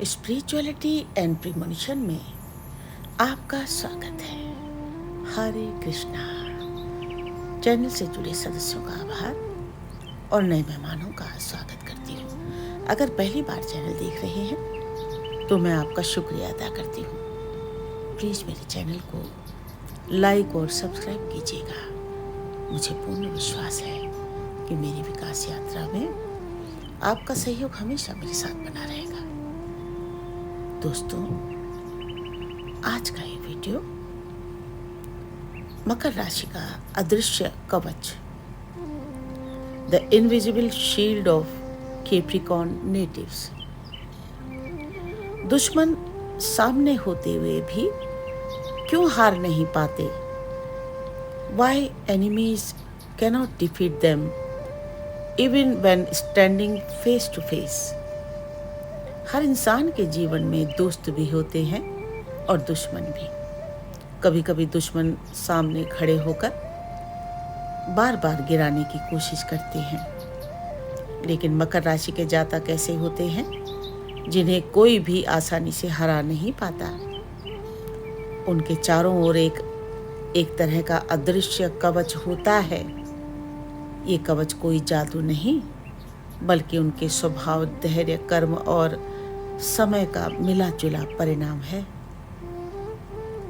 Spirituality and premonition में आपका स्वागत है। हरे कृष्णा। चैनल से जुड़े सदस्यों का आभार और नए मेहमानों का स्वागत करती हूँ। अगर पहली बार चैनल देख रहे हैं तो मैं आपका शुक्रिया अदा करती हूँ। प्लीज़ मेरे चैनल को लाइक और सब्सक्राइब कीजिएगा। मुझे पूर्ण विश्वास है कि मेरी विकास यात्रा में आपका सहयोग हमेशा मेरे साथ बना रहेगा। दोस्तों, आज का ये वीडियो मकर राशि का अदृश्य कवच, the invisible shield of Capricorn natives. दुश्मन सामने होते हुए भी क्यों हार नहीं पाते? Why enemies cannot defeat them even when standing face to face? हर इंसान के जीवन में दोस्त भी होते हैं और दुश्मन भी। कभी कभी दुश्मन सामने खड़े होकर बार बार गिराने की कोशिश करते हैं, लेकिन मकर राशि के जातक ऐसे होते हैं जिन्हें कोई भी आसानी से हरा नहीं पाता। उनके चारों ओर एक तरह का अदृश्य कवच होता है। ये कवच कोई जादू नहीं, बल्कि उनके स्वभाव, धैर्य, कर्म और समय का मिला जुला परिणाम है।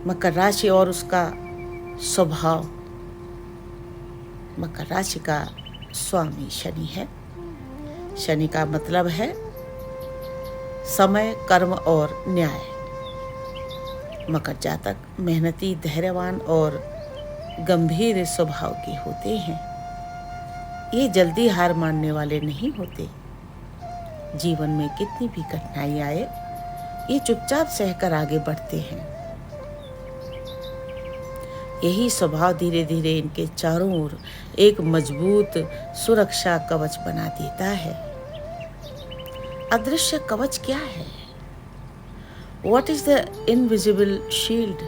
मकर राशि और उसका स्वभाव। मकर राशि का स्वामी शनि है। शनि का मतलब है समय, कर्म और न्याय। मकर जातक मेहनती, धैर्यवान और गंभीर स्वभाव के होते हैं। ये जल्दी हार मानने वाले नहीं होते। जीवन में कितनी भी कठिनाई आए, ये चुपचाप सहकर आगे बढ़ते हैं। यही स्वभाव धीरे धीरे इनके चारों ओर एक मजबूत सुरक्षा कवच बना देता है। अदृश्य कवच क्या है? What is the invisible shield?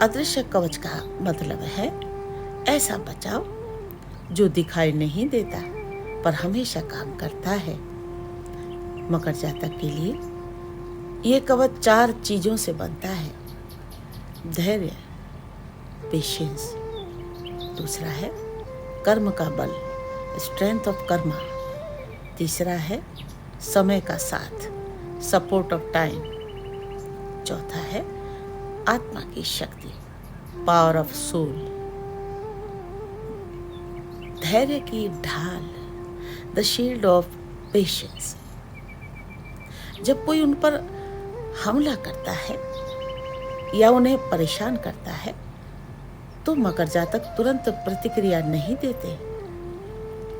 अदृश्य कवच का मतलब है ऐसा बचाव जो दिखाई नहीं देता पर हमेशा काम करता है। मकर जातक के लिए ये कवच 4 चीजों से बनता है। धैर्य, पेशेंस। दूसरा है कर्म का बल, स्ट्रेंथ ऑफ कर्मा। तीसरा है समय का साथ, सपोर्ट ऑफ टाइम। चौथा है आत्मा की शक्ति, पावर ऑफ सोल। धैर्य की ढाल, द शील्ड ऑफ पेशेंस। जब कोई उन पर हमला करता है या उन्हें परेशान करता है तो मकर जातक तुरंत प्रतिक्रिया नहीं देते।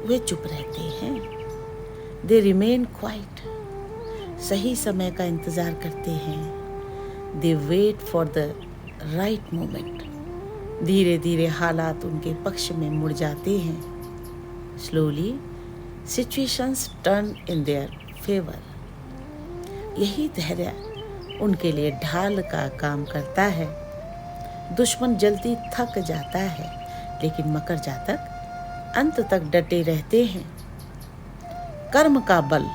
वे चुप रहते हैं। They remain quiet. सही समय का इंतजार करते हैं। They wait for the right moment. धीरे धीरे हालात उनके पक्ष में मुड़ जाते हैं। Slowly situations turn in their favour. यही धैर्य उनके लिए ढाल का काम करता है। दुश्मन जल्दी थक जाता है, लेकिन मकर जातक अंत तक डटे रहते हैं। कर्म का बल,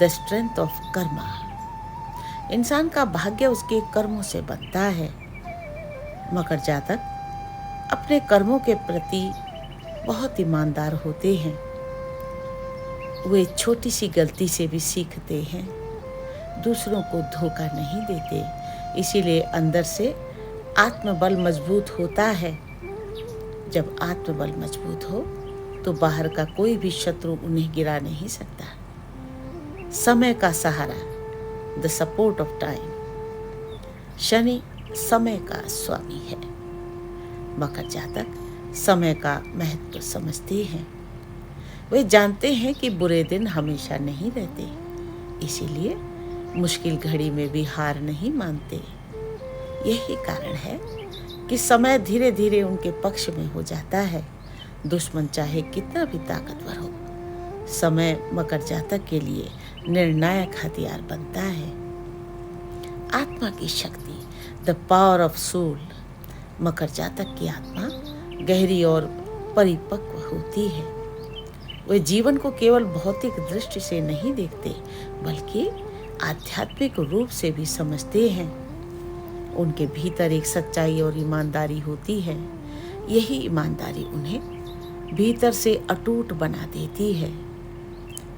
द स्ट्रेंथ ऑफ कर्मा। इंसान का भाग्य उसके कर्मों से बनता है। मकर जातक अपने कर्मों के प्रति बहुत ईमानदार होते हैं। वे छोटी सी गलती से भी सीखते हैं। दूसरों को धोखा नहीं देते। इसीलिए अंदर से आत्मबल मजबूत होता है। जब आत्मबल मजबूत हो तो बाहर का कोई भी शत्रु उन्हें गिरा नहीं सकता। समय का सहारा, the support of time. Shani समय का स्वामी है। मकर जातक समय का महत्व समझते हैं। वे जानते हैं कि बुरे दिन हमेशा नहीं रहते, इसीलिए मुश्किल घड़ी में भी हार नहीं मानते। यही कारण है कि समय धीरे धीरे उनके पक्ष में हो जाता है। दुश्मन चाहे कितना भी ताकतवर हो, समय मकर जातक के लिए निर्णायक हथियार बनता है। आत्मा की शक्ति, द पावर ऑफ सोल। मकर जातक की आत्मा गहरी और परिपक्व होती है। वे जीवन को केवल भौतिक दृष्टि से नहीं देखते, बल्कि आध्यात्मिक रूप से भी समझते हैं। उनके भीतर एक सच्चाई और ईमानदारी होती है। यही ईमानदारी उन्हें भीतर से अटूट बना देती है।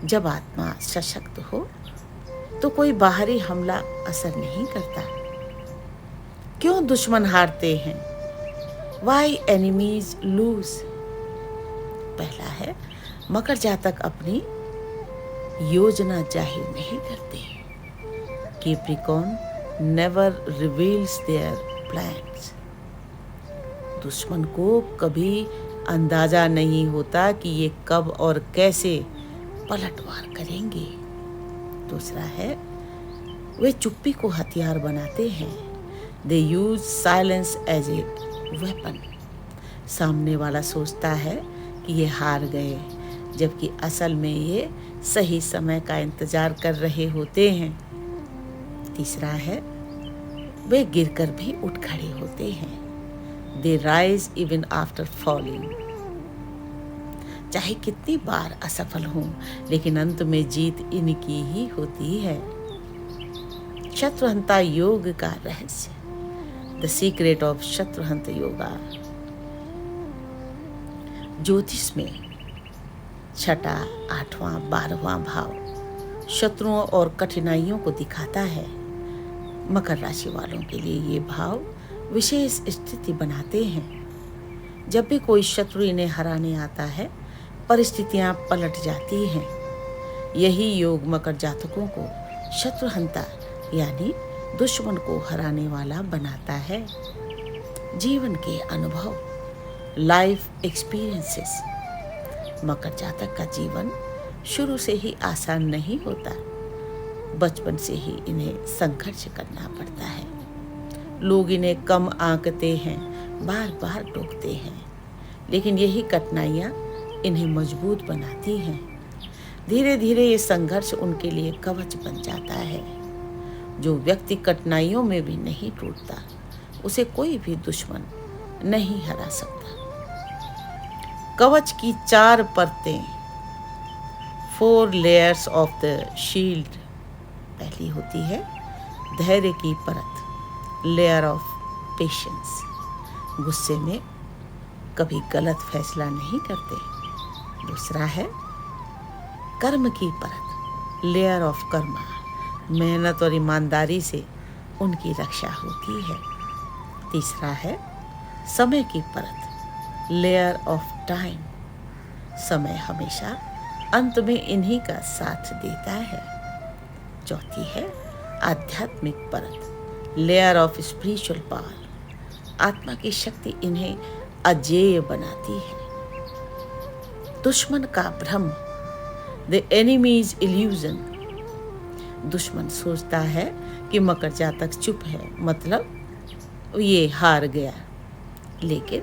जब आत्मा सशक्त हो तो कोई बाहरी हमला असर नहीं करता। क्यों दुश्मन हारते हैं? Why enemies lose? पहला है, मकर जातक अपनी योजना जाहिर नहीं करते। Capricorn never reveals their plans. दुश्मन को कभी अंदाजा नहीं होता कि ये कब और कैसे पलटवार करेंगे। दूसरा है, वे चुप्पी को हथियार बनाते हैं। They use silence as a weapon. सामने वाला सोचता है कि ये हार गए, जबकि असल में ये सही समय का इंतजार कर रहे होते हैं। तीसरा है, वे गिरकर भी उठ खड़े होते हैं। They rise even after falling. चाहे कितनी बार असफल हों, लेकिन अंत में जीत इनकी ही होती है। शत्रुहंता योग का रहस्य, द सीक्रेट ऑफ शत्रुहंत योगा। ज्योतिष में छठा, 8वां, 12वां भाव शत्रुओं और कठिनाइयों को दिखाता है। मकर राशि वालों के लिए ये भाव विशेष स्थिति बनाते हैं। जब भी कोई शत्रु इन्हें हराने आता है, परिस्थितियां पलट जाती हैं। यही योग मकर जातकों को शत्रुहंता यानी दुश्मन को हराने वाला बनाता है। जीवन के अनुभव, लाइफ एक्सपीरियंसेस। मकर जातक का जीवन शुरू से ही आसान नहीं होता। बचपन से ही इन्हें संघर्ष करना पड़ता है। लोग इन्हें कम आंकते हैं, बार बार टोकते हैं, लेकिन यही कठिनाइयाँ इन्हें मजबूत बनाती हैं। धीरे धीरे ये संघर्ष उनके लिए कवच बन जाता है। जो व्यक्ति कठिनाइयों में भी नहीं टूटता, उसे कोई भी दुश्मन नहीं हरा सकता। कवच की 4 परतें, 4 layers ऑफ द शील्ड। पहली होती है धैर्य की परत, लेयर ऑफ पेशेंस। गुस्से में कभी गलत फैसला नहीं करते। दूसरा है कर्म की परत, लेयर ऑफ कर्मा। मेहनत और ईमानदारी से उनकी रक्षा होती है। तीसरा है समय की परत, लेयर ऑफ टाइम। समय हमेशा अंत में इन्हीं का साथ देता है। चौथी है आध्यात्मिक परत, लेयर ऑफ स्पिरिचुअल पावर। आत्मा की शक्ति इन्हें अजेय बनाती है। दुश्मन का भ्रम, द एनिमीज इल्यूजन। दुश्मन सोचता है कि मकर जातक चुप है, मतलब ये हार गया, लेकिन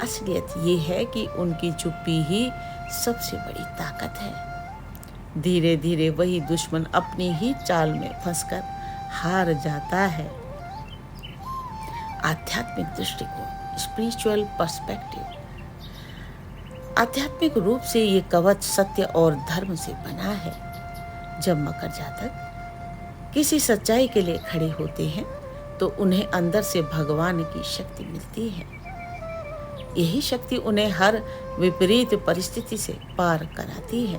असलियत ये है कि उनकी चुप्पी ही सबसे बड़ी ताकत है। धीरे धीरे वही दुश्मन अपनी ही चाल में फंसकर हार जाता है। आध्यात्मिक दृष्टिकोण, स्पिरिचुअल पर्सपेक्टिव। आध्यात्मिक रूप से ये कवच सत्य और धर्म से बना है। जब मकर जातक किसी सच्चाई के लिए खड़े होते हैं, तो उन्हें अंदर से भगवान की शक्ति मिलती है। यही शक्ति उन्हें हर विपरीत परिस्थिति से पार कराती है।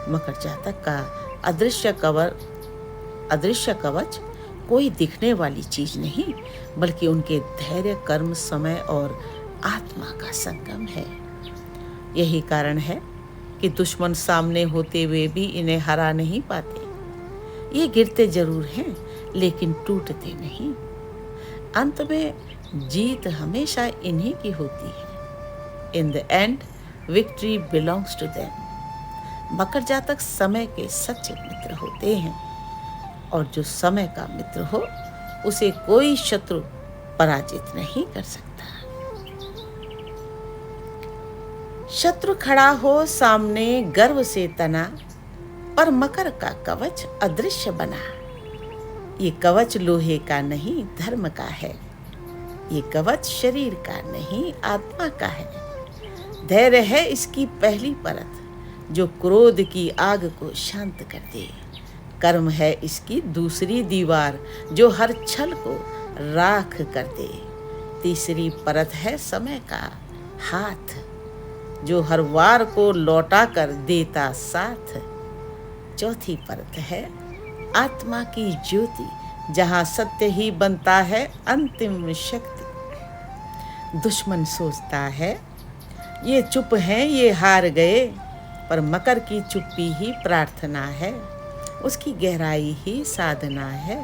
मकर जातक का अदृश्य कवच कोई दिखने वाली चीज नहीं, बल्कि उनके धैर्य, कर्म, समय और आत्मा का संगम है। यही कारण है कि दुश्मन सामने होते हुए भी इन्हें हरा नहीं पाते। ये गिरते जरूर हैं, लेकिन टूटते नहीं। अंत में जीत हमेशा इन्हीं की होती है। In the end victory belongs to them. मकर जातक समय के सच्चे मित्र होते हैं, और जो समय का मित्र हो, उसे कोई शत्रु पराजित नहीं कर सकता। शत्रु खड़ा हो सामने गर्व से तना, पर मकर का कवच अदृश्य बना। ये कवच लोहे का नहीं, धर्म का है। ये कवच शरीर का नहीं, आत्मा का है। धैर्य है इसकी पहली परत, जो क्रोध की आग को शांत कर दे। कर्म है इसकी दूसरी दीवार जो हर छल को राख कर दे। तीसरी परत है समय का हाथ जो हर वार को लौटा कर देता साथ। चौथी परत है आत्मा की ज्योति जहाँ सत्य ही बनता है अंतिम शक्ति। दुश्मन सोचता है ये चुप हैं, ये हार गए, पर मकर की चुप्पी ही प्रार्थना है, उसकी गहराई ही साधना है।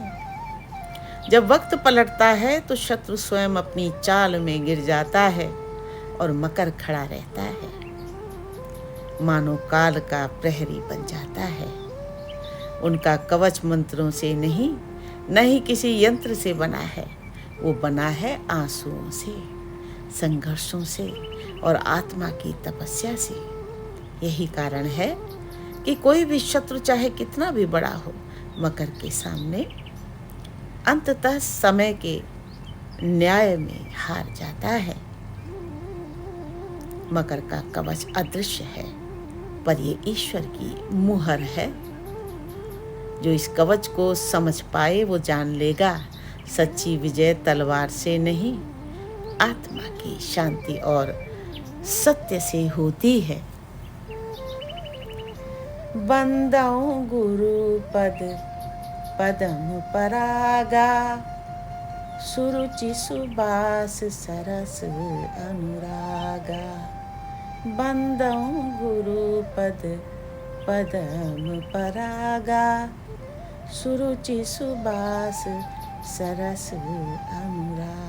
जब वक्त पलटता है तो शत्रु स्वयं अपनी चाल में गिर जाता है और मकर खड़ा रहता है, मानो काल का प्रहरी बन जाता है। उनका कवच मंत्रों से नहीं, न ही किसी यंत्र से बना है, वो बना है आंसुओं से, संघर्षों से और आत्मा की तपस्या से। यही कारण है कि कोई भी शत्रु चाहे कितना भी बड़ा हो, मकर के सामने अंततः समय के न्याय में हार जाता है। मकर का कवच अदृश्य है, पर ये ईश्वर की मुहर है। जो इस कवच को समझ पाए वो जान लेगा सच्ची विजय तलवार से नहीं, आत्मा की शांति और सत्य से होती है। बंदौ गुरु पद पदम परागा, सुरुचि सुबास सरस अनुरागा। बंदौ गुरु पद पदम परागा, सुरुचि सुबास सरस अनुरागा।